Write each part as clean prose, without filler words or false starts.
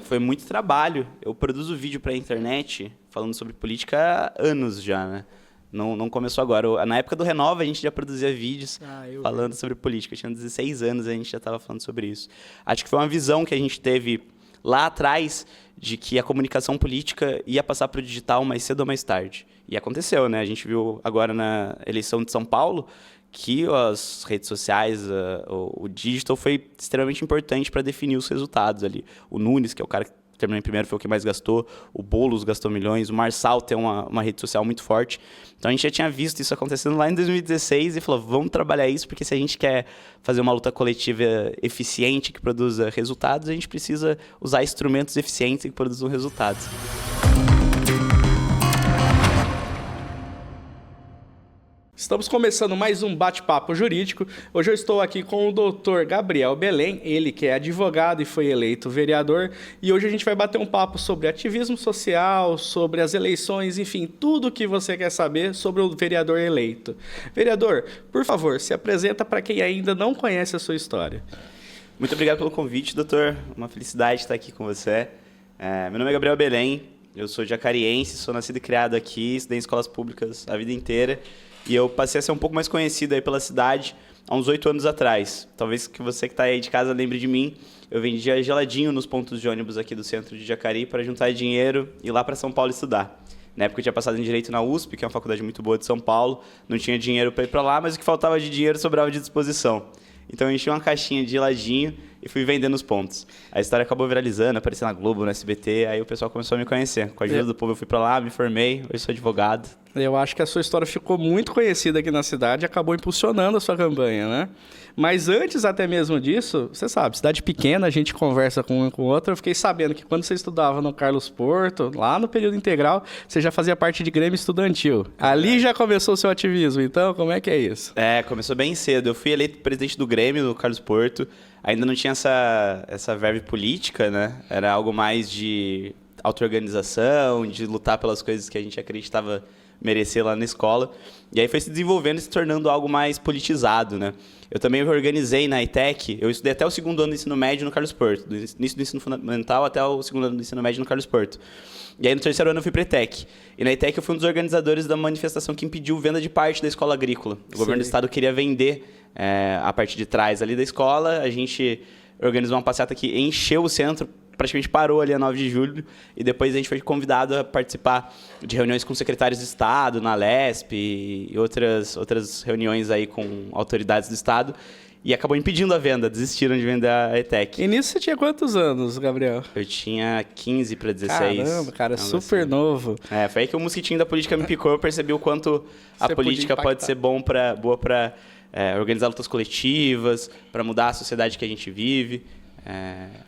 foi muito trabalho. Eu produzo vídeo para a internet falando sobre política há anos já, né? Não começou agora. Na época do Renova, a gente já produzia vídeos falando sobre política. Eu tinha 16 anos e a gente já estava falando sobre isso. Acho que foi uma visão que a gente teve lá atrás de que a comunicação política ia passar para o digital mais cedo ou mais tarde. E aconteceu, né? A gente viu agora na eleição de São Paulo que as redes sociais, o digital foi extremamente importante para definir os resultados ali. O Nunes, que é o cara que terminou em primeiro, foi o que mais gastou. O Boulos gastou milhões. O Marçal tem uma rede social muito forte. Então, a gente já tinha visto isso acontecendo lá em 2016 e falou, vamos trabalhar isso, porque se a gente quer fazer uma luta coletiva eficiente que produza resultados, a gente precisa usar instrumentos eficientes que produzam resultados. Estamos começando mais um bate-papo jurídico. Hoje eu estou aqui com o Dr. Gabriel Belém, ele que é advogado e foi eleito vereador. E hoje a gente vai bater um papo sobre ativismo social, sobre as eleições, enfim, tudo o que você quer saber sobre o vereador eleito. Vereador, por favor, se apresenta para quem ainda não conhece a sua história. Muito obrigado pelo convite, doutor. Uma felicidade estar aqui com você. Meu nome é Gabriel Belém, eu sou jacariense, sou nascido e criado aqui, estudei em escolas públicas a vida inteira. E eu passei a ser um pouco mais conhecido aí pela cidade há uns 8 anos atrás. Talvez que você que está aí de casa lembre de mim. Eu vendia geladinho nos pontos de ônibus aqui do centro de Jacari para juntar dinheiro e ir lá para São Paulo estudar. Na época eu tinha passado em Direito na USP, que é uma faculdade muito boa de São Paulo. Não tinha dinheiro para ir para lá, mas o que faltava de dinheiro sobrava de disposição. Então eu enchi uma caixinha de geladinho e fui vendendo os pontos. A história acabou viralizando, apareceu na Globo, no SBT, aí o pessoal começou a me conhecer. Com a ajuda do povo eu fui para lá, me formei, hoje sou advogado. Eu acho que a sua história ficou muito conhecida aqui na cidade e acabou impulsionando a sua campanha, né? Mas antes até mesmo disso, você sabe, cidade pequena, a gente conversa com um com o outro. Eu fiquei sabendo que quando você estudava no Carlos Porto, lá no período integral, você já fazia parte de Grêmio Estudantil. Ali já começou o seu ativismo, então como é que é isso? Começou bem cedo. Eu fui eleito presidente do Grêmio, do Carlos Porto. Ainda não tinha essa verve política, né? Era algo mais de auto-organização, de lutar pelas coisas que a gente acreditava merecer lá na escola. E aí foi se desenvolvendo e se tornando algo mais politizado, né? Eu também me organizei na ETEC. Eu estudei até o 2º ano do ensino médio no Carlos Porto. Do início do ensino fundamental até o 2º ano do ensino médio no Carlos Porto. E aí no 3º ano eu fui para a ETEC. E na ETEC eu fui um dos organizadores da manifestação que impediu venda de parte da escola agrícola. O governo do estado queria vender a parte de trás ali da escola. A gente organizou uma passeata que encheu o centro, praticamente parou ali a 9 de julho, e depois a gente foi convidado a participar de reuniões com secretários de Estado, na Lesp, e outras reuniões aí com autoridades do Estado, e acabou impedindo a venda, desistiram de vender a ETEC. E nisso você tinha quantos anos, Gabriel? Eu tinha 15 para 16. Caramba, cara, super assim. Novo. Foi aí que o mosquitinho da política me picou, eu percebi o quanto a política pode ser boa para organizar lutas coletivas, para mudar a sociedade que a gente vive.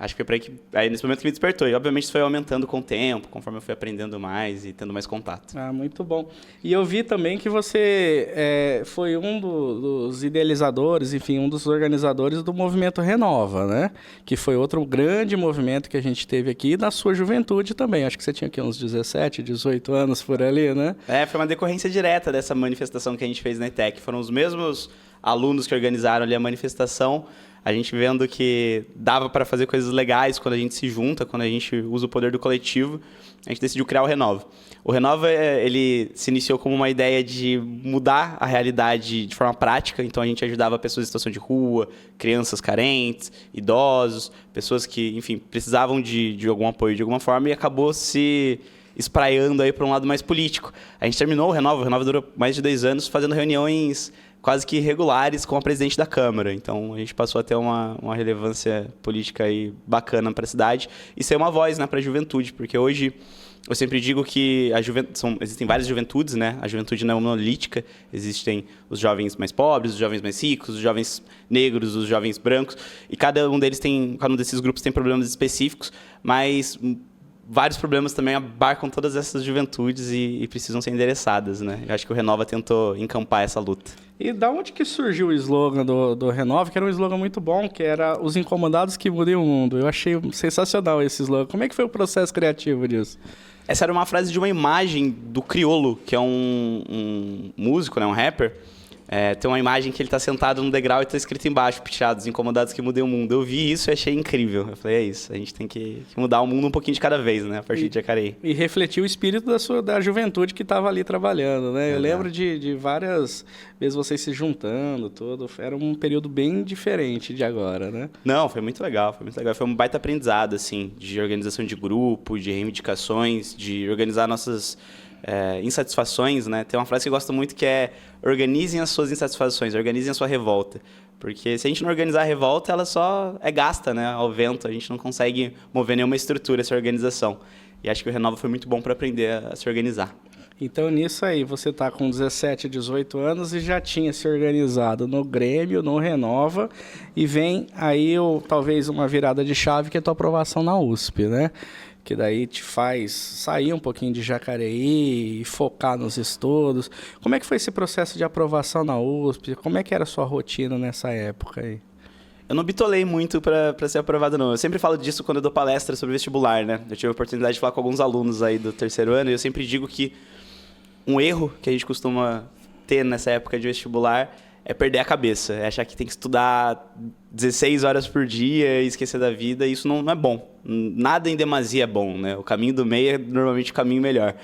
Acho que foi por aí nesse momento que me despertou. E, obviamente, isso foi aumentando com o tempo, conforme eu fui aprendendo mais e tendo mais contato. Muito bom. E eu vi também que você foi um dos idealizadores, enfim, um dos organizadores do movimento Renova, né? Que foi outro grande movimento que a gente teve aqui na sua juventude também. Acho que você tinha aqui uns 17, 18 anos por ali, né? Foi uma decorrência direta dessa manifestação que a gente fez na ETEC. Foram os mesmos alunos que organizaram ali a manifestação. A gente vendo que dava para fazer coisas legais quando a gente se junta, quando a gente usa o poder do coletivo, a gente decidiu criar o Renova. O Renova, ele se iniciou como uma ideia de mudar a realidade de forma prática, então a gente ajudava pessoas em situação de rua, crianças carentes, idosos, pessoas que, enfim, precisavam de algum apoio de alguma forma, e acabou se espraiando aí para um lado mais político. A gente terminou o Renova durou mais de 2 anos fazendo reuniões quase que regulares com a presidente da Câmara. Então, a gente passou a ter uma relevância política aí bacana para a cidade e ser uma voz, né, para a juventude, porque hoje eu sempre digo que existem várias juventudes, né? A juventude não é monolítica, existem os jovens mais pobres, os jovens mais ricos, os jovens negros, os jovens brancos, e cada um desses grupos tem problemas específicos, mas vários problemas também abarcam todas essas juventudes e precisam ser endereçadas, né? Eu acho que o Renova tentou encampar essa luta. E da onde que surgiu o slogan do Renova, que era um slogan muito bom, que era os incomodados que mudem o mundo? Eu achei sensacional esse slogan. Como é que foi o processo criativo disso? Essa era uma frase de uma imagem do Criolo, que é um músico, né, um rapper, Tem uma imagem que ele está sentado num degrau e está escrito embaixo, pichados, incomodados que mudem o mundo. Eu vi isso e achei incrível. Eu falei, é isso, a gente tem que mudar o mundo um pouquinho de cada vez, né, a partir de Jacareí. E refletir o espírito da juventude que estava ali trabalhando, né? Eu lembro de várias vezes vocês se juntando, tudo. Era um período bem diferente de agora, né? Não, foi muito legal, foi muito legal. Foi um baita aprendizado, assim, de organização de grupo, de reivindicações, de organizar nossas insatisfações, né? Tem uma frase que eu gosto muito que é: organizem as suas insatisfações, organizem a sua revolta. Porque se a gente não organizar a revolta, ela só é gasta, né, ao vento. A gente não consegue mover nenhuma estrutura, essa organização. E acho que o Renova foi muito bom para aprender a se organizar. Então, nisso aí, você está com 17, 18 anos e já tinha se organizado no Grêmio, no Renova, e vem aí talvez uma virada de chave, que é a tua aprovação na USP, né? Que daí te faz sair um pouquinho de Jacareí e focar nos estudos. Como é que foi esse processo de aprovação na USP? Como é que era a sua rotina nessa época aí? Eu não bitolei muito para ser aprovado, não. Eu sempre falo disso quando eu dou palestra sobre vestibular, né? Eu tive a oportunidade de falar com alguns alunos aí do terceiro ano e eu sempre digo que um erro que a gente costuma ter nessa época de vestibular é perder a cabeça, é achar que tem que estudar 16 horas por dia e esquecer da vida. E isso não é bom. Nada em demasia é bom, né? O caminho do meio é normalmente o caminho melhor,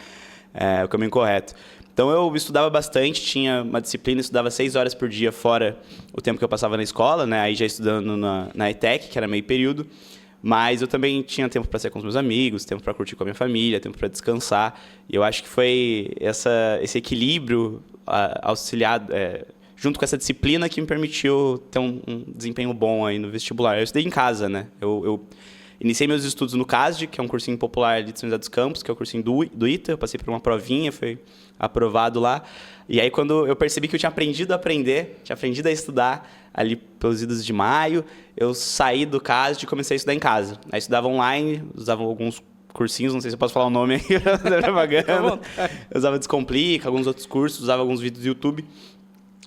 o caminho correto. Então eu estudava bastante, tinha uma disciplina, estudava 6 horas por dia fora o tempo que eu passava na escola, né? Aí já estudando na ETEC, que era meio período. Mas eu também tinha tempo para sair com os meus amigos, tempo para curtir com a minha família, tempo para descansar. E eu acho que foi esse equilíbrio auxiliado, junto com essa disciplina, que me permitiu ter um desempenho bom aí no vestibular. Eu estudei em casa, né? Eu iniciei meus estudos no CASD, que é um cursinho popular de São José dos Campos, que é o cursinho do ITA. Eu passei por uma provinha, foi aprovado lá. E aí, quando eu percebi que eu tinha aprendido a aprender, tinha aprendido a estudar ali pelos idos de maio, eu saí do CASD e comecei a estudar em casa. Aí estudava online, usava alguns cursinhos, não sei se eu posso falar o nome aí da propaganda. Eu usava Descomplica, alguns outros cursos, usava alguns vídeos do YouTube.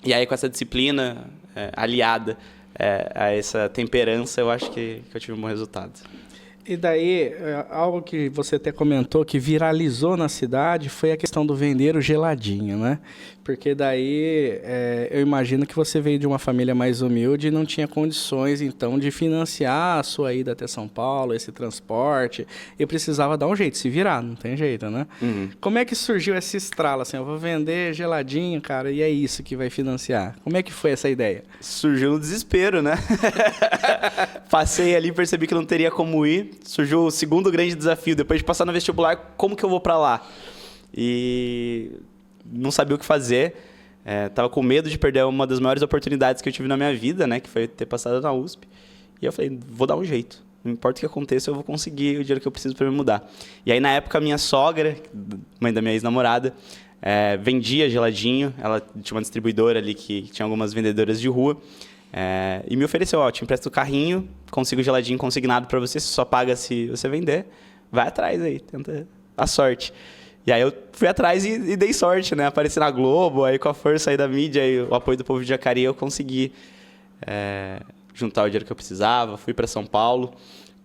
E aí, com essa disciplina aliada a essa temperança, eu acho que eu tive um bom resultado. E daí, algo que você até comentou que viralizou na cidade foi a questão do vender o geladinho, né? Porque daí eu imagino que você veio de uma família mais humilde e não tinha condições, então, de financiar a sua ida até São Paulo, esse transporte, e precisava dar um jeito, se virar, não tem jeito, né? Uhum. Como é que surgiu esse estralo, assim, eu vou vender geladinho, cara, e é isso que vai financiar? Como é que foi essa ideia? Surgiu no desespero, né? Passei ali, percebi que não teria como ir. Surgiu o segundo grande desafio, depois de passar no vestibular, como que eu vou para lá? E não sabia o que fazer, tava com medo de perder uma das maiores oportunidades que eu tive na minha vida, né, que foi ter passado na USP. E eu falei, vou dar um jeito, não importa o que aconteça, eu vou conseguir o dinheiro que eu preciso para me mudar. E aí, na época, a minha sogra, mãe da minha ex-namorada, vendia geladinho, ela tinha uma distribuidora ali que tinha algumas vendedoras de rua, e me ofereceu, te empresto o carrinho, consigo geladinho consignado para você só paga se você vender, vai atrás aí, tenta a sorte. E aí eu fui atrás e dei sorte, né? Apareci na Globo, aí com a força aí da mídia e o apoio do povo de Jacareí, eu consegui juntar o dinheiro que eu precisava, fui para São Paulo,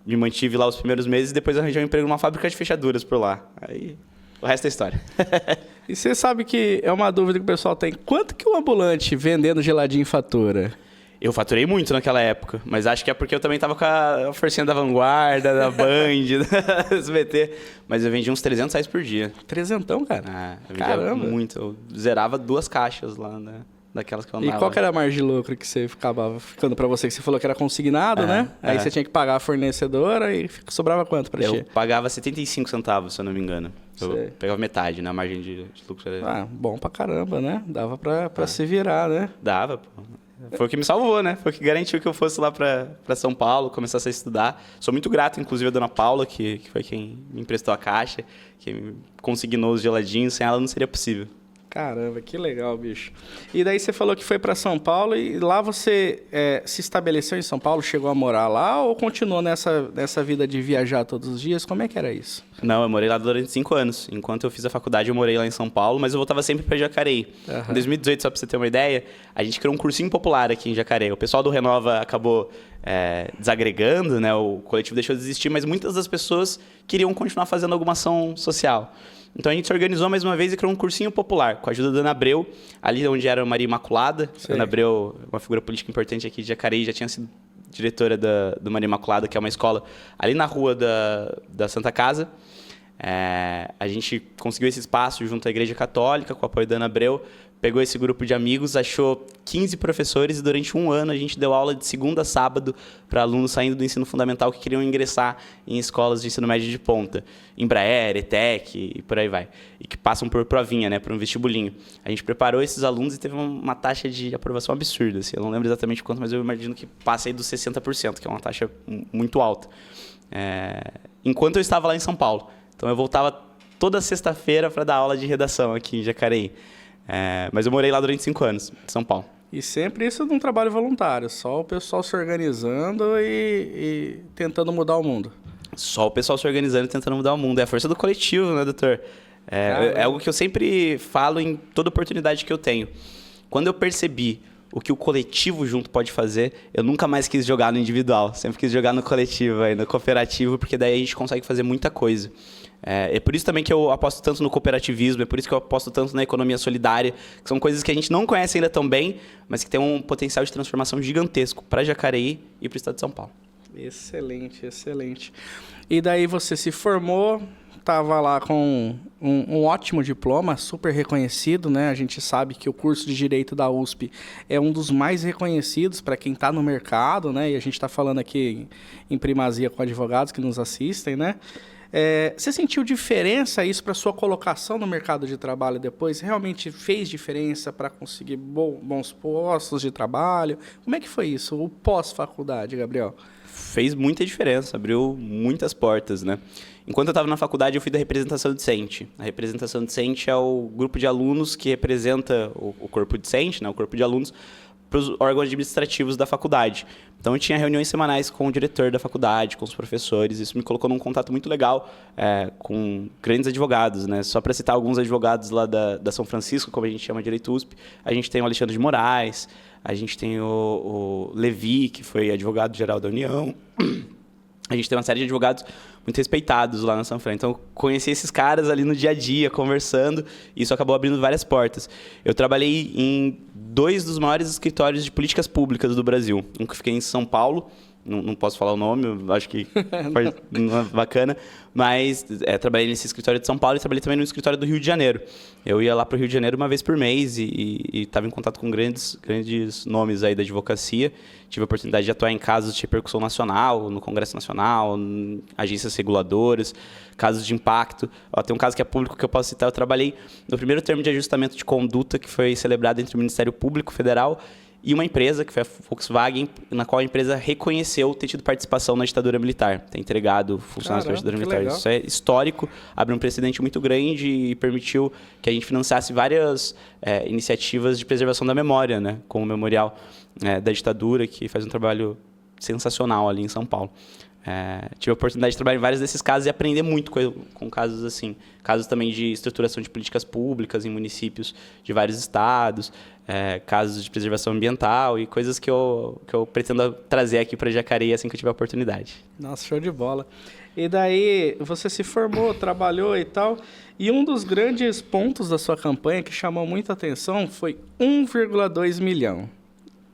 me mantive lá os primeiros meses e depois arranjei um emprego numa fábrica de fechaduras por lá. Aí o resto é história. E você sabe que é uma dúvida que o pessoal tem, quanto que um ambulante vendendo geladinho fatura? Eu faturei muito naquela época, mas acho que é porque eu também estava com a forcinha da Vanguarda, da Band, da SBT. Mas eu vendia uns R$300 por dia. Trezentão, cara? Eu vendia Caramba. Muito. Eu zerava 2 caixas lá, né? Daquelas que eu andava. E qual que era a margem de lucro que você acabava ficando para você? Que você falou que era consignado, né? Aí você tinha que pagar a fornecedora e sobrava quanto para ti? Eu pagava 75 centavos, se eu não me engano. Eu pegava metade, né? A margem de lucro. Bom pra caramba, né? Dava pra se virar, né? Dava, pô. Foi o que me salvou, né? Foi o que garantiu que eu fosse lá para São Paulo, começasse a estudar. Sou muito grato, inclusive, à dona Paula, que foi quem me emprestou a caixa, que me consignou os geladinhos. Sem ela não seria possível. Caramba, que legal, bicho. E daí você falou que foi para São Paulo e lá você se estabeleceu em São Paulo, chegou a morar lá ou continuou nessa vida de viajar todos os dias? Como é que era isso? Não, eu morei lá durante 5 anos. Enquanto eu fiz a faculdade, eu morei lá em São Paulo, mas eu voltava sempre para Jacareí. Uhum. Em 2018, só para você ter uma ideia, a gente criou um cursinho popular aqui em Jacareí. O pessoal do Renova acabou desagregando, né? O coletivo deixou de existir, mas muitas das pessoas queriam continuar fazendo alguma ação social. Então a gente se organizou mais uma vez e criou um cursinho popular. com a ajuda da Ana Abreu, ali onde era a Maria Imaculada. Sei. Ana Abreu, uma figura política importante aqui de Jacareí, já tinha sido diretora do Maria Imaculada, que é uma escola ali na rua da Santa Casa. A gente conseguiu esse espaço junto à Igreja Católica, com o apoio da Ana Abreu, pegou esse grupo de amigos, achou 15 professores e durante um ano a gente deu aula de segunda a sábado para alunos saindo do ensino fundamental que queriam ingressar em escolas de ensino médio de ponta, Embraer, ETEC e por aí vai, e que passam por provinha, né, por um vestibulinho. A gente preparou esses alunos e teve uma taxa de aprovação absurda, assim, eu não lembro exatamente quanto, mas eu imagino que passa aí dos 60%, que é uma taxa muito alta. Enquanto eu estava lá em São Paulo. Então eu voltava toda sexta-feira para dar aula de redação aqui em Jacareí. Mas eu morei lá durante 5 anos, em São Paulo. E sempre isso num trabalho voluntário, só o pessoal se organizando e tentando mudar o mundo. Só o pessoal se organizando e tentando mudar o mundo. É a força do coletivo, né, doutor? É algo que eu sempre falo em toda oportunidade que eu tenho. Quando eu percebi o que o coletivo junto pode fazer, eu nunca mais quis jogar no individual. Sempre quis jogar no coletivo, no cooperativo, porque daí a gente consegue fazer muita coisa. É por isso também que eu aposto tanto no cooperativismo, é por isso que eu aposto tanto na economia solidária, que são coisas que a gente não conhece ainda tão bem, mas que tem um potencial de transformação gigantesco para Jacareí e para o estado de São Paulo. Excelente, excelente. E daí você se formou, estava lá com um ótimo diploma, super reconhecido, né? A gente sabe que o curso de Direito da USP é um dos mais reconhecidos para quem está no mercado, né? E a gente está falando aqui em primazia com advogados que nos assistem, né? Você sentiu diferença isso para sua colocação no mercado de trabalho depois? Realmente fez diferença para conseguir bons postos de trabalho? Como é que foi isso, o pós-faculdade, Gabriel? Fez muita diferença, abriu muitas portas, né? Enquanto eu estava na faculdade, eu fui da representação discente. A representação discente é o grupo de alunos que representa o corpo discente, né? O corpo de alunos, para os órgãos administrativos da faculdade. Então, eu tinha reuniões semanais com o diretor da faculdade, com os professores. Isso me colocou num contato muito legal com grandes advogados, né? Só para citar alguns advogados lá da São Francisco, como a gente chama Direito USP, a gente tem o Alexandre de Moraes, a gente tem o Levi, que foi advogado-geral da União. A gente tem uma série de advogados muito respeitados lá na São Fran. Então, eu conheci esses caras ali no dia a dia, conversando, e isso acabou abrindo várias portas. Eu trabalhei em 2 dos maiores escritórios de políticas públicas do Brasil. Um que fiquei em São Paulo, não posso falar o nome, eu acho que não é bacana, mas trabalhei nesse escritório de São Paulo e trabalhei também no escritório do Rio de Janeiro. Eu ia lá para o Rio de Janeiro uma vez por mês e estava em contato com grandes nomes aí da advocacia. Tive a oportunidade de atuar em casos de repercussão nacional, no Congresso Nacional, em agências reguladoras, casos de impacto. Tem um caso que é público que eu posso citar. Eu trabalhei no primeiro termo de ajustamento de conduta que foi celebrado entre o Ministério Público Federal e uma empresa, que foi a Volkswagen, na qual a empresa reconheceu ter tido participação na ditadura militar, ter entregado funcionários para a ditadura militar. Legal. Isso é histórico, abriu um precedente muito grande e permitiu que a gente financiasse várias iniciativas de preservação da memória, né? Como o Memorial da Ditadura, que faz um trabalho sensacional ali em São Paulo. Tive a oportunidade de trabalhar em vários desses casos e aprender muito com casos assim. Casos também de estruturação de políticas públicas em municípios de vários estados, casos de preservação ambiental e coisas que eu pretendo trazer aqui para Jacareí assim que eu tiver a oportunidade. Nossa, show de bola. E daí você se formou, trabalhou e tal, e um dos grandes pontos da sua campanha que chamou muita atenção foi 1,2 milhão.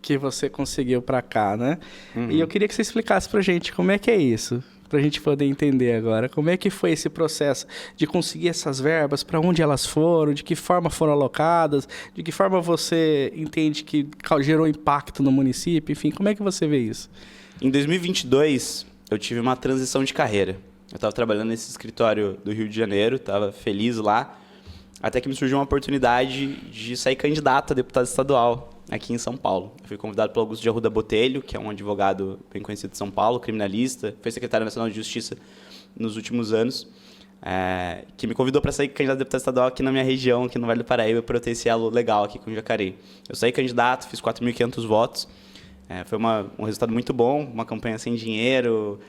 Que você conseguiu para cá, né? Uhum. E eu queria que você explicasse pra gente como é que é isso, pra gente poder entender agora. Como é que foi esse processo de conseguir essas verbas, para onde elas foram, de que forma foram alocadas, de que forma você entende que gerou impacto no município, enfim, como é que você vê isso? Em 2022, eu tive uma transição de carreira. Eu estava trabalhando nesse escritório do Rio de Janeiro, estava feliz lá, até que me surgiu uma oportunidade de sair candidato a deputado estadual aqui em São Paulo. Eu fui convidado pelo Augusto de Arruda Botelho, que é um advogado bem conhecido de São Paulo, criminalista, foi secretário nacional de Justiça nos últimos anos, que me convidou para sair candidato a deputado estadual aqui na minha região, aqui no Vale do Paraíba, para eu ter esse elo legal aqui com o Jacareí. Eu saí candidato, fiz 4.500 votos, foi um resultado muito bom, uma campanha sem dinheiro,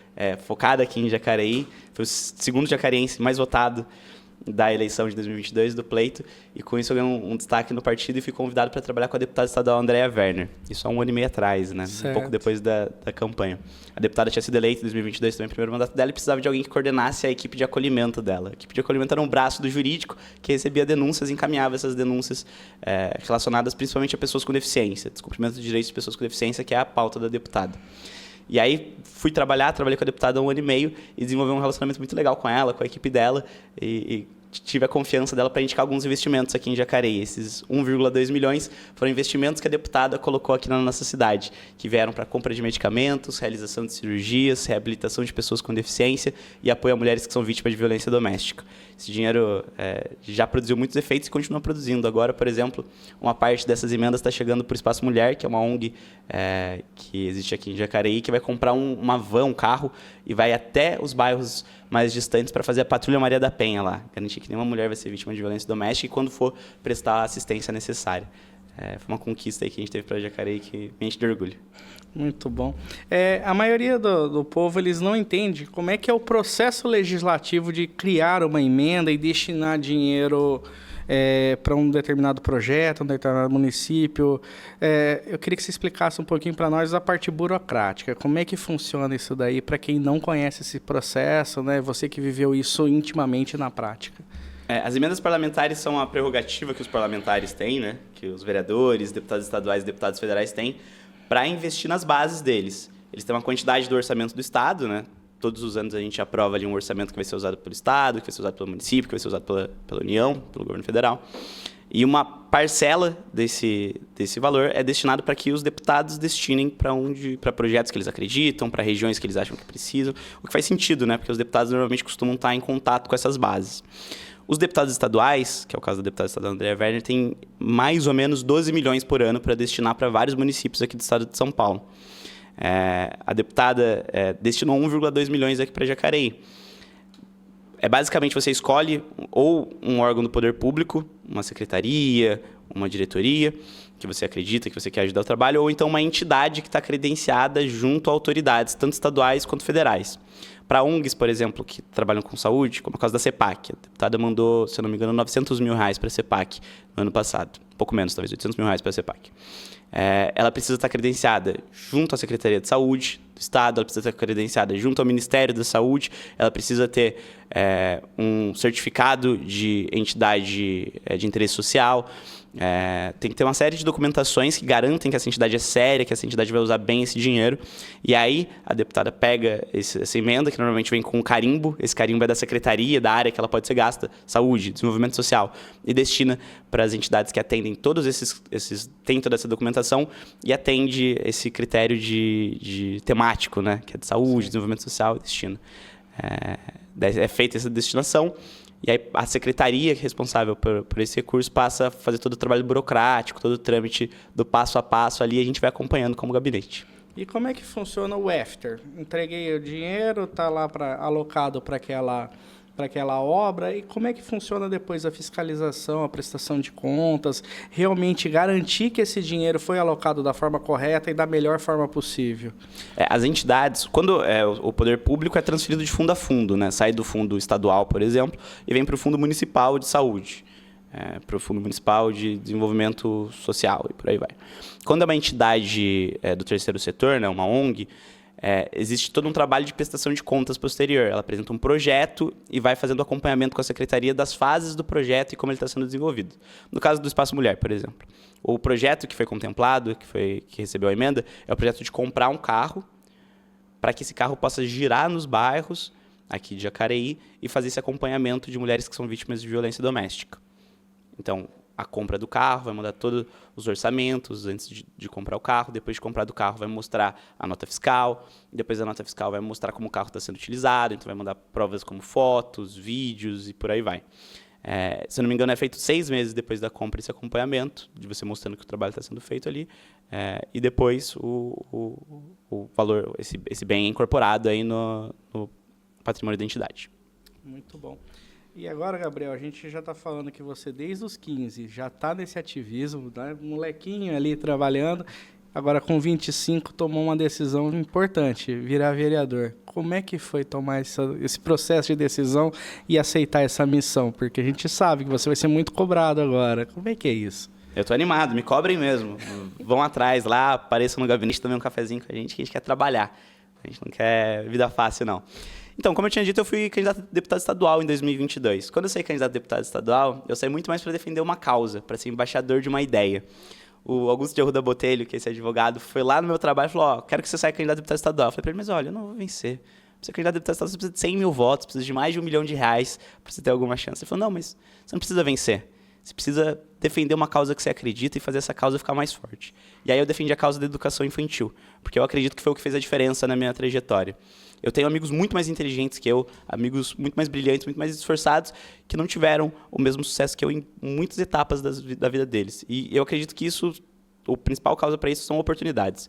focada aqui em Jacareí. Foi o segundo jacareense mais votado da eleição de 2022, do pleito, e com isso eu ganhei um destaque no partido e fui convidado para trabalhar com a deputada estadual Andréa Werner. Isso há 1 ano e meio atrás, né? Certo. Um pouco depois da campanha. A deputada tinha sido eleita em 2022, também, primeiro mandato dela, e precisava de alguém que coordenasse a equipe de acolhimento dela. A equipe de acolhimento era um braço do jurídico que recebia denúncias e encaminhava essas denúncias relacionadas principalmente a pessoas com deficiência, descumprimento de direitos de pessoas com deficiência, que é a pauta da deputada. E aí trabalhei com a deputada há 1 ano e meio e desenvolvi um relacionamento muito legal com ela, com a equipe dela, e tive a confiança dela para indicar alguns investimentos aqui em Jacareí. Esses 1,2 milhões foram investimentos que a deputada colocou aqui na nossa cidade, que vieram para compra de medicamentos, realização de cirurgias, reabilitação de pessoas com deficiência e apoio a mulheres que são vítimas de violência doméstica. Esse dinheiro já produziu muitos efeitos e continua produzindo. Agora, por exemplo, uma parte dessas emendas está chegando para o Espaço Mulher, que é uma ONG que existe aqui em Jacareí, que vai comprar uma van, um carro, e vai até os bairros mais distantes para fazer a Patrulha Maria da Penha lá. Garantir que nenhuma mulher vai ser vítima de violência doméstica e quando for prestar a assistência necessária. Foi uma conquista aí que a gente teve para Jacareí que me enche de orgulho. Muito bom. A maioria do povo, eles não entende como é que é o processo legislativo de criar uma emenda e destinar dinheiro para um determinado projeto, um determinado município. Eu queria que você explicasse um pouquinho para nós a parte burocrática. Como é que funciona isso daí para quem não conhece esse processo, né? Você que viveu isso intimamente na prática. As emendas parlamentares são a prerrogativa que os parlamentares têm, né? Que os vereadores, deputados estaduais e deputados federais têm, para investir nas bases deles. Eles têm uma quantidade do orçamento do Estado, né? Todos os anos a gente aprova ali um orçamento que vai ser usado pelo Estado, que vai ser usado pelo município, que vai ser usado pela União, pelo governo federal. E uma parcela desse valor é destinado para que os deputados destinem para projetos que eles acreditam, para regiões que eles acham que precisam, o que faz sentido, né? Porque os deputados normalmente costumam estar em contato com essas bases. Os deputados estaduais, que é o caso da deputada estadual Andréa Werner, tem mais ou menos 12 milhões por ano para destinar para vários municípios aqui do estado de São Paulo. A deputada destinou 1,2 milhões aqui para Jacareí. Basicamente, você escolhe ou um órgão do poder público, uma secretaria, uma diretoria, que você acredita, que você quer ajudar o trabalho, ou então uma entidade que está credenciada junto a autoridades, tanto estaduais quanto federais. Para ONGs, por exemplo, que trabalham com saúde, como a causa da CEPAC. A deputada mandou, se eu não me engano, 900 mil reais para a CEPAC no ano passado. Um pouco menos, talvez, 800 mil reais para a CEPAC. Ela precisa estar credenciada junto à Secretaria de Saúde do Estado, ela precisa estar credenciada junto ao Ministério da Saúde, ela precisa ter um certificado de entidade de interesse social. Tem que ter uma série de documentações que garantem que essa entidade é séria, que essa entidade vai usar bem esse dinheiro. E aí a deputada pega essa emenda, que normalmente vem com um carimbo, esse carimbo é da secretaria, da área que ela pode ser gasta, saúde, desenvolvimento social, e destina para as entidades que atendem todos tem toda essa documentação e atende esse critério de temático, né, que é de saúde, desenvolvimento social e destino. É feita essa destinação. E aí a secretaria responsável por esse recurso passa a fazer todo o trabalho burocrático, todo o trâmite do passo a passo ali, e a gente vai acompanhando como gabinete. E como é que funciona o after? Entreguei o dinheiro, está lá alocado para aquela obra, e como é que funciona depois a fiscalização, a prestação de contas, realmente garantir que esse dinheiro foi alocado da forma correta e da melhor forma possível? As entidades, quando o poder público é transferido de fundo a fundo, né? Sai do fundo estadual, por exemplo, e vem para o fundo municipal de saúde, para o fundo municipal de desenvolvimento social e por aí vai. Quando é uma entidade do terceiro setor, né, uma ONG, existe todo um trabalho de prestação de contas posterior. Ela apresenta um projeto e vai fazendo acompanhamento com a secretaria das fases do projeto e como ele está sendo desenvolvido. No caso do Espaço Mulher, por exemplo, o projeto que foi contemplado, que recebeu a emenda, é o projeto de comprar um carro para que esse carro possa girar nos bairros aqui de Jacareí e fazer esse acompanhamento de mulheres que são vítimas de violência doméstica. Então, a compra do carro, vai mandar todos os orçamentos antes de comprar o carro. Depois de comprar do carro, vai mostrar a nota fiscal. Depois da nota fiscal, vai mostrar como o carro está sendo utilizado. Então, vai mandar provas como fotos, vídeos e por aí vai. Se eu não me engano, é feito 6 meses depois da compra esse acompanhamento, de você mostrando que o trabalho está sendo feito ali. E depois o valor, esse bem é incorporado aí no patrimônio da entidade. Muito bom. E agora, Gabriel, a gente já está falando que você, desde os 15, já está nesse ativismo, né? Molequinho ali trabalhando. Agora, com 25, tomou uma decisão importante, virar vereador. Como é que foi tomar esse processo de decisão e aceitar essa missão? Porque a gente sabe que você vai ser muito cobrado agora. Como é que é isso? Eu tô animado, me cobrem mesmo. Vão atrás lá, apareçam no gabinete, tomem um cafezinho com a gente, que a gente quer trabalhar. A gente não quer vida fácil, não. Então, como eu tinha dito, eu fui candidato a deputado estadual em 2022. Quando eu saí candidato a deputado estadual, eu saí muito mais para defender uma causa, para ser embaixador de uma ideia. O Augusto de Arruda Botelho, que é esse advogado, foi lá no meu trabalho e falou, ó, quero que você saia candidato a deputado estadual. Eu falei para ele, mas olha, eu não vou vencer. Para ser candidato a deputado estadual, você precisa de 100 mil votos, precisa de mais de R$1 milhão para você ter alguma chance. Ele falou, não, mas você não precisa vencer. Você precisa defender uma causa que você acredita e fazer essa causa ficar mais forte. E aí eu defendi a causa da educação infantil, porque eu acredito que foi o que fez a diferença na minha trajetória. Eu tenho amigos muito mais inteligentes que eu, amigos muito mais brilhantes, muito mais esforçados, que não tiveram o mesmo sucesso que eu em muitas etapas da vida deles. E eu acredito que o principal causa para isso são oportunidades.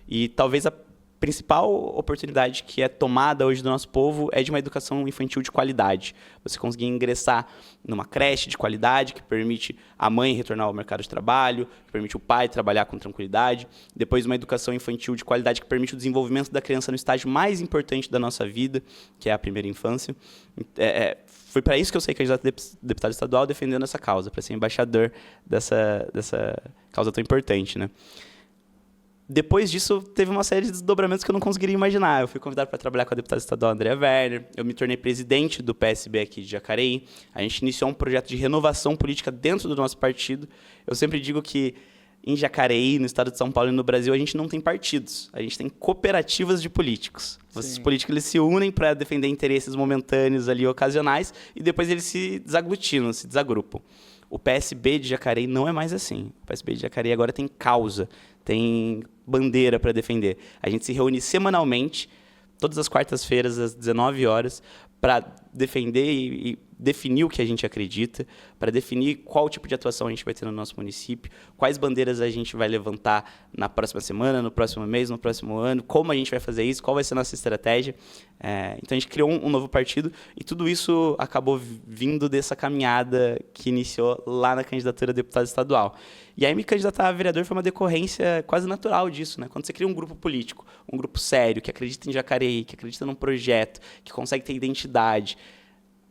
E talvez a principal oportunidade que é tomada hoje do nosso povo é de uma educação infantil de qualidade. Você conseguir ingressar numa creche de qualidade que permite a mãe retornar ao mercado de trabalho, que permite o pai trabalhar com tranquilidade. Depois, uma educação infantil de qualidade que permite o desenvolvimento da criança no estágio mais importante da nossa vida, que é a primeira infância. Foi para isso que eu saí candidato a deputado estadual defendendo essa causa, para ser embaixador dessa causa tão importante, né? Depois disso, teve uma série de desdobramentos que eu não conseguiria imaginar. Eu fui convidado para trabalhar com a deputada estadual Andréa Werner, eu me tornei presidente do PSB aqui de Jacareí, a gente iniciou um projeto de renovação política dentro do nosso partido. Eu sempre digo que em Jacareí, no estado de São Paulo e no Brasil, a gente não tem partidos, a gente tem cooperativas de políticos. Esses políticos eles se unem para defender interesses momentâneos ali, ocasionais, e depois eles se desaglutinam, se desagrupam. O PSB de Jacareí não é mais assim. O PSB de Jacareí agora tem causa, tem bandeira para defender. A gente se reúne semanalmente, todas as quartas-feiras, às 19 horas, para defender e definir o que a gente acredita, para definir qual tipo de atuação a gente vai ter no nosso município, quais bandeiras a gente vai levantar na próxima semana, no próximo mês, no próximo ano, como a gente vai fazer isso, qual vai ser a nossa estratégia. Então, a gente criou um novo partido e tudo isso acabou vindo dessa caminhada que iniciou lá na candidatura a deputado estadual. E aí, me candidatar a vereador foi uma decorrência quase natural disso, né? Quando você cria um grupo político, um grupo sério, que acredita em Jacareí, que acredita num projeto, que consegue ter identidade,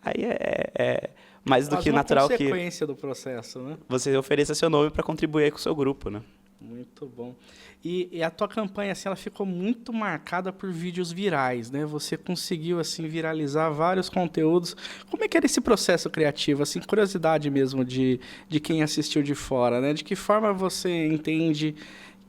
aí é mais do que natural que... consequência do processo, né? Você ofereça seu nome para contribuir com o seu grupo, né? Muito bom. E a tua campanha, assim, ela ficou muito marcada por vídeos virais, né? Você conseguiu, assim, viralizar vários conteúdos. Como é que era esse processo criativo? Assim, curiosidade mesmo de quem assistiu de fora, né? De que forma você entende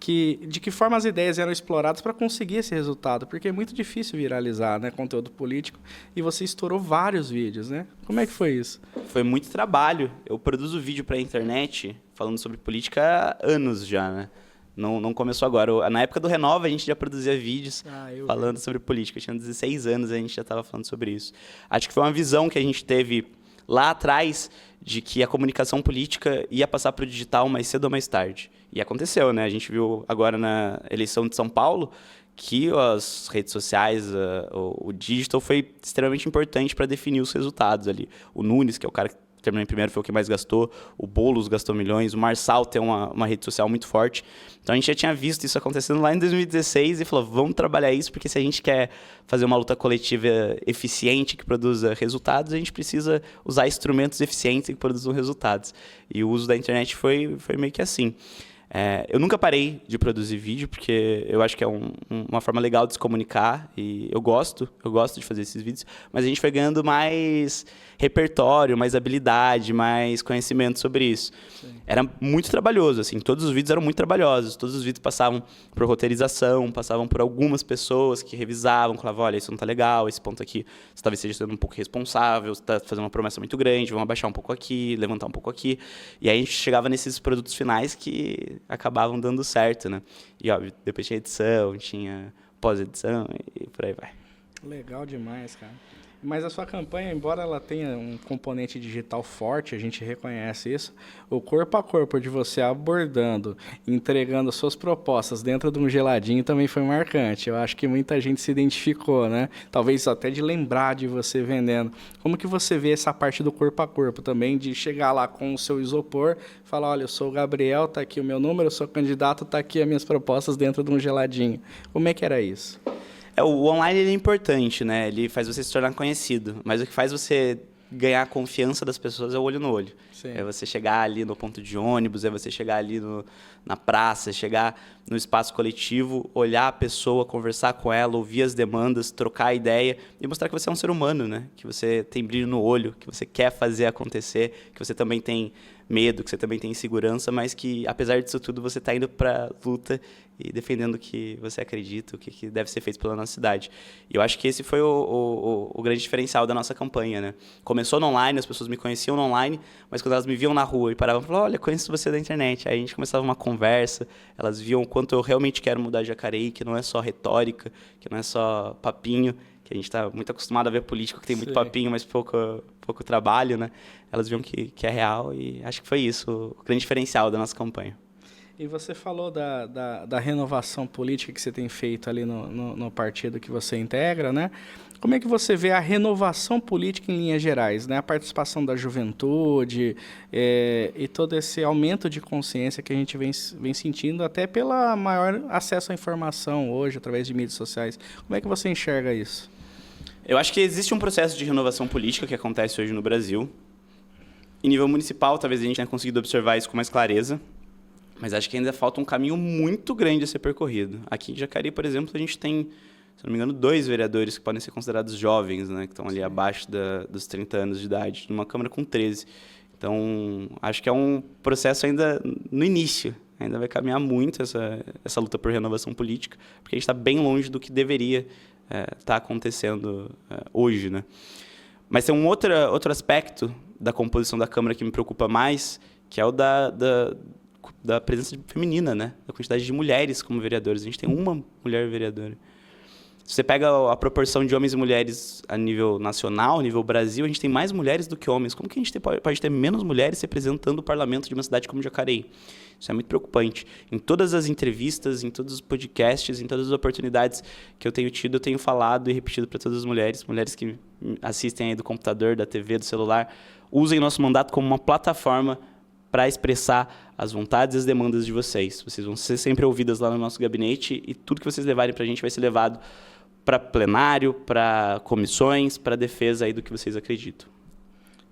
de que forma as ideias eram exploradas para conseguir esse resultado? Porque é muito difícil viralizar, né, conteúdo político, e você estourou vários vídeos, né? Como é que foi isso? Foi muito trabalho. Eu produzo vídeo para a internet falando sobre política há anos já, né? Não começou agora. Na época do Renova, a gente já produzia vídeos falando sobre política. Eu tinha 16 anos e a gente já estava falando sobre isso. Acho que foi uma visão que a gente teve lá atrás de que a comunicação política ia passar para o digital mais cedo ou mais tarde. E aconteceu, né? A gente viu agora na eleição de São Paulo que as redes sociais, o digital foi extremamente importante para definir os resultados ali. O Nunes, que é o cara que terminou em primeiro, foi o que mais gastou. O Boulos gastou milhões. O Marçal tem uma rede social muito forte. Então, a gente já tinha visto isso acontecendo lá em 2016 e falou, vamos trabalhar isso, porque se a gente quer fazer uma luta coletiva eficiente, que produza resultados, a gente precisa usar instrumentos eficientes que produzam resultados. E o uso da internet foi meio que assim. Eu nunca parei de produzir vídeo, porque eu acho que é uma forma legal de se comunicar e eu gosto de fazer esses vídeos, mas a gente foi ganhando mais repertório, mais habilidade, mais conhecimento sobre isso. Sim. Era muito trabalhoso, assim, todos os vídeos eram muito trabalhosos, todos os vídeos passavam por roteirização, passavam por algumas pessoas que revisavam, falavam, olha, isso não tá legal, esse ponto aqui você talvez esteja sendo um pouco irresponsável, você está fazendo uma promessa muito grande, vamos abaixar um pouco aqui, levantar um pouco aqui. E aí a gente chegava nesses produtos finais que acabavam dando certo, né? E, óbvio, depois tinha edição, tinha pós-edição e por aí vai. Legal demais, cara. Mas a sua campanha, embora ela tenha um componente digital forte, a gente reconhece isso, o corpo a corpo de você abordando, entregando suas propostas dentro de um geladinho também foi marcante. Eu acho que muita gente se identificou, né? Talvez até de lembrar de você vendendo. Como que você vê essa parte do corpo a corpo também, de chegar lá com o seu isopor, falar, olha, eu sou o Gabriel, tá aqui o meu número, eu sou candidato, tá aqui as minhas propostas dentro de um geladinho. Como é que era isso? O online ele é importante, né? Ele faz você se tornar conhecido. Mas o que faz você ganhar a confiança das pessoas é o olho no olho. Sim. É você chegar ali no ponto de ônibus, é você chegar ali na praça, chegar no espaço coletivo, olhar a pessoa, conversar com ela, ouvir as demandas, trocar ideia e mostrar que você é um ser humano, né? Que você tem brilho no olho, que você quer fazer acontecer, que você também tem medo, que você também tem insegurança, mas que, apesar disso tudo, você está indo para a luta e defendendo o que você acredita, o que deve ser feito pela nossa cidade. E eu acho que esse foi o grande diferencial da nossa campanha, né? Começou no online, as pessoas me conheciam no online, mas quando elas me viam na rua e paravam e falavam, olha, conheço você da internet. Aí a gente começava uma conversa, elas viam o quanto eu realmente quero mudar Jacareí, que não é só retórica, que não é só papinho, que a gente está muito acostumado a ver político que tem muito papinho, mas pouco trabalho, né? Elas viam que é real e acho que foi isso o grande diferencial da nossa campanha. E você falou da renovação política que você tem feito ali no partido que você integra, né? Como é que você vê a renovação política em linhas gerais, né? A participação da juventude e todo esse aumento de consciência que a gente vem sentindo até pela maior acesso à informação hoje, através de mídias sociais. Como é que você enxerga isso? Eu acho que existe um processo de renovação política que acontece hoje no Brasil. Em nível municipal, talvez a gente tenha conseguido observar isso com mais clareza, mas acho que ainda falta um caminho muito grande a ser percorrido. Aqui em Jacareí, por exemplo, a gente tem, se não me engano, 2 vereadores que podem ser considerados jovens, né, que estão ali abaixo dos 30 anos de idade, numa Câmara com 13. Então, acho que é um processo ainda no início. Ainda vai caminhar muito essa luta por renovação política, porque a gente está bem longe do que deveria estar acontecendo hoje, né? Mas tem um outro aspecto da composição da Câmara que me preocupa mais, que é o da presença feminina, né? Da quantidade de mulheres como vereadoras. A gente tem uma mulher vereadora. Se você pega a proporção de homens e mulheres a nível nacional, a nível Brasil, a gente tem mais mulheres do que homens. Como que a gente pode ter menos mulheres representando o parlamento de uma cidade como Jacareí? Isso é muito preocupante. Em todas as entrevistas, em todos os podcasts, em todas as oportunidades que eu tenho tido, eu tenho falado e repetido para todas as mulheres que assistem aí do computador, da TV, do celular, usem nosso mandato como uma plataforma para expressar as vontades e as demandas de vocês. Vocês vão ser sempre ouvidas lá no nosso gabinete e tudo que vocês levarem para a gente vai ser levado para plenário, para comissões, para defesa aí do que vocês acreditam.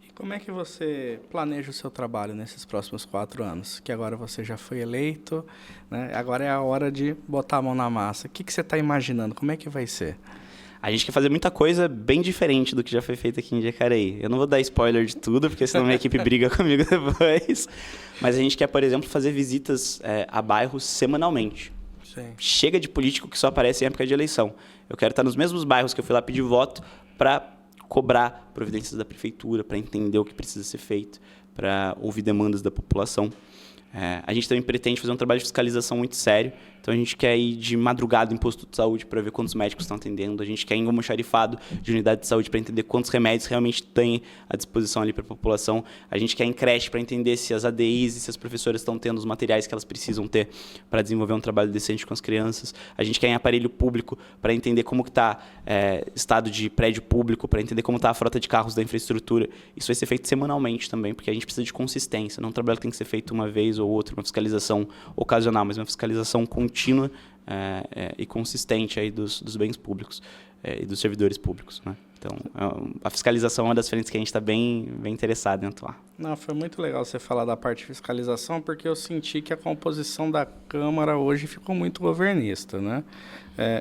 E como é que você planeja o seu trabalho nesses próximos 4 anos? Que agora você já foi eleito, né? Agora é a hora de botar a mão na massa. O que você está imaginando? Como é que vai ser? A gente quer fazer muita coisa bem diferente do que já foi feito aqui em Jacareí. Eu não vou dar spoiler de tudo, porque senão minha equipe briga comigo depois. Mas a gente quer, por exemplo, fazer visitas a bairros semanalmente. Sim. Chega de político que só aparece em época de eleição. Eu quero estar nos mesmos bairros que eu fui lá pedir voto para cobrar providências da prefeitura, para entender o que precisa ser feito, para ouvir demandas da população. A gente também pretende fazer um trabalho de fiscalização muito sério. Então, a gente quer ir de madrugada em posto de saúde para ver quantos médicos estão atendendo. A gente quer ir em um almoxarifado de unidade de saúde para entender quantos remédios realmente tem à disposição ali para a população. A gente quer ir em creche para entender se as ADIs e se as professoras estão tendo os materiais que elas precisam ter para desenvolver um trabalho decente com as crianças. A gente quer ir em aparelho público para entender como está estado de prédio público, para entender como está a frota de carros da infraestrutura. Isso vai ser feito semanalmente também, porque a gente precisa de consistência. Não é um trabalho que tem que ser feito uma vez ou outra, uma fiscalização ocasional, mas uma fiscalização contínua e consistente aí dos bens públicos e dos servidores públicos, né? Então, a fiscalização é uma das frentes que a gente está bem interessado em atuar. Não, foi muito legal você falar da parte de fiscalização, porque eu senti que a composição da Câmara hoje ficou muito governista, né?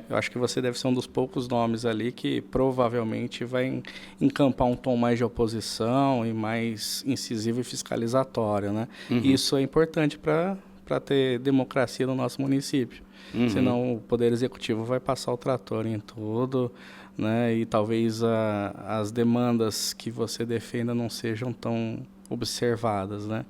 Eu acho que você deve ser um dos poucos nomes ali que provavelmente vai encampar um tom mais de oposição e mais incisivo e fiscalizatório, né? Uhum. E isso é importante para ter democracia no nosso município. Uhum. Senão o Poder Executivo vai passar o trator em tudo, né? E talvez as demandas que você defenda não sejam tão observadas, né?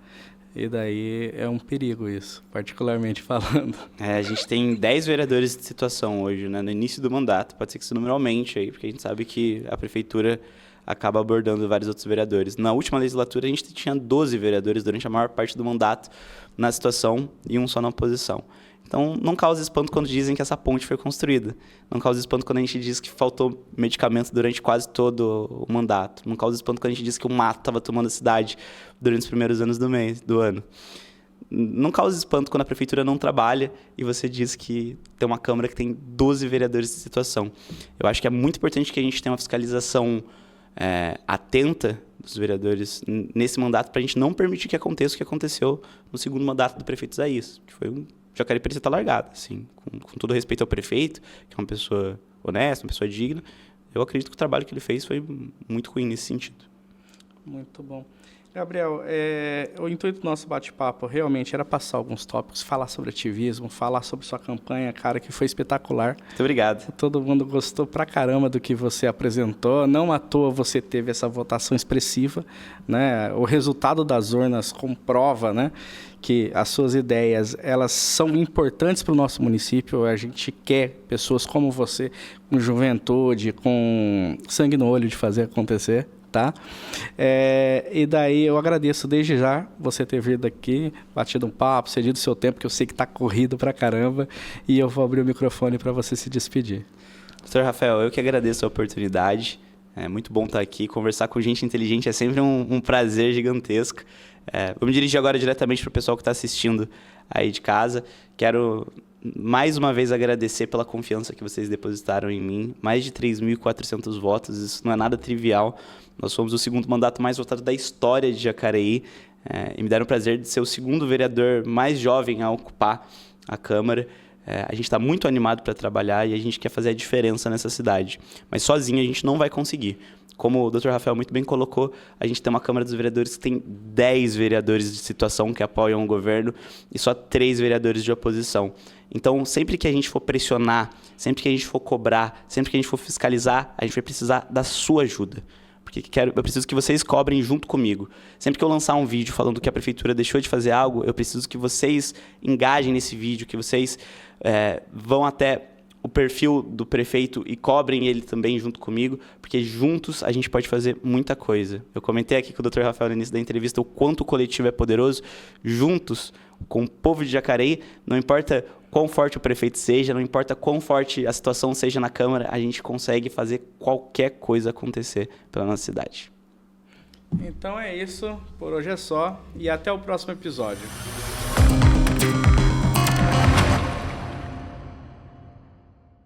E daí é um perigo isso, particularmente falando. A gente tem 10 vereadores de situação hoje, né? No início do mandato. Pode ser que esse número aumente aí, porque a gente sabe que a prefeitura acaba abordando vários outros vereadores. Na última legislatura, a gente tinha 12 vereadores durante a maior parte do mandato na situação e um só na oposição. Então, não causa espanto quando dizem que essa ponte foi construída. Não causa espanto quando a gente diz que faltou medicamento durante quase todo o mandato. Não causa espanto quando a gente diz que o mato estava tomando a cidade durante os primeiros anos do ano. Não causa espanto quando a prefeitura não trabalha e você diz que tem uma Câmara que tem 12 vereadores de situação. Eu acho que é muito importante que a gente tenha uma fiscalização atenta dos vereadores nesse mandato para a gente não permitir que aconteça o que aconteceu no segundo mandato do prefeito Isaías, que foi Jacareí parecia estar largada, assim, com todo respeito ao prefeito, que é uma pessoa honesta, uma pessoa digna. Eu acredito que o trabalho que ele fez foi muito ruim nesse sentido. Muito bom. Gabriel, o intuito do nosso bate-papo realmente era passar alguns tópicos, falar sobre ativismo, falar sobre sua campanha, cara, que foi espetacular. Muito obrigado. Todo mundo gostou pra caramba do que você apresentou. Não à toa você teve essa votação expressiva, né? O resultado das urnas comprova, né, que as suas ideias, elas são importantes para o nosso município. A gente quer pessoas como você, com juventude, com sangue no olho de fazer acontecer. Tá? E daí eu agradeço desde já você ter vindo aqui, batido um papo, cedido seu tempo, que eu sei que está corrido pra caramba, e eu vou abrir o microfone para você se despedir. Doutor Rafael, eu que agradeço a oportunidade. É muito bom estar aqui. Conversar com gente inteligente é sempre um prazer gigantesco. Vou me dirigir agora diretamente para o pessoal que está assistindo aí de casa. Quero mais uma vez agradecer pela confiança que vocês depositaram em mim. Mais de 3.400 votos, isso não é nada trivial. Nós fomos o segundo mandato mais votado da história de Jacareí. E me deram o prazer de ser o segundo vereador mais jovem a ocupar a Câmara. A gente está muito animado para trabalhar e a gente quer fazer a diferença nessa cidade. Mas sozinho a gente não vai conseguir. Como o Dr. Rafael muito bem colocou, a gente tem uma Câmara dos Vereadores que tem 10 vereadores de situação que apoiam o governo e só 3 vereadores de oposição. Então, sempre que a gente for pressionar, sempre que a gente for cobrar, sempre que a gente for fiscalizar, a gente vai precisar da sua ajuda. Porque eu preciso que vocês cobrem junto comigo. Sempre que eu lançar um vídeo falando que a prefeitura deixou de fazer algo, eu preciso que vocês engajem nesse vídeo, que vocês vão até o perfil do prefeito e cobrem ele também junto comigo, porque juntos a gente pode fazer muita coisa. Eu comentei aqui com o Dr. Rafael no início da entrevista o quanto o coletivo é poderoso. Juntos, com o povo de Jacareí, não importa quão forte o prefeito seja, não importa quão forte a situação seja na Câmara, a gente consegue fazer qualquer coisa acontecer pela nossa cidade. Então é isso, por hoje é só e até o próximo episódio.